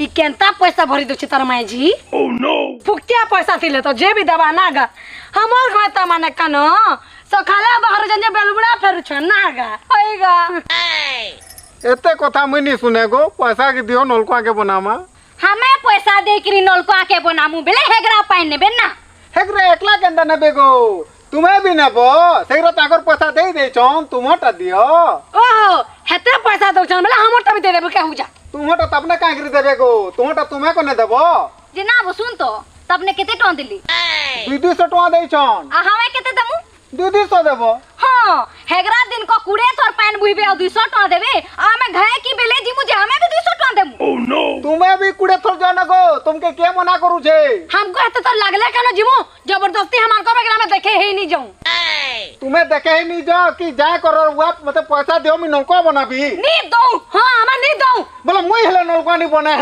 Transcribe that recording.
ई Kenta पैसा भरी दो तार माई जी। ओह नो फुकतिया पैसा थिले तो जे भी दबा नागा हमर खाता माने कनो सखाला बाहर जंजे बेलबुड़ा फेरु छ नागा आइगा एते कथा मुई नहीं सुने गो पैसा के दियो नलकुआ के बनामा हमें पैसा दे करी नलकुआ के बनामु बेले हेगरा पाइन नेबे ना हेगरे एकला केंदा नेबे गो तुम्हें भी नेबो सेगरा ताकर पैसा दे छन तुमटा दियो ओहो हेते पैसा दो छन बेले हमर तब दे देबे के हुजा तुमटा तबने काहे करी देबे गो तुमटा तुम्हें कोने देबो जे ना वो सुन तो तबने केते टन दिली 200 टका दे छन आ हमें केते दमु 200 देबो हां हेगरा दिन को कुड़े तोर पैन बुइबे आ 200 टका देबे आ हमें घाय की बेले जी मुझे हमें भी 200 टका देमु ओह नो तुम्हें भी कुड़े थोर जाना गो तुमके के मना करू छे हमको एते तो लागले कनो जिमु जबरदस्ती हमार को बेगरा में देखे ही नहीं जाऊं तुम्हें देखे ही नहीं जाओ कि जाए करो हुआ मतलब पैसा दियो मी नलकुआ बनाबी नी दो हां हमें नी दो बोले मुई हेले नलकुआ नहीं बना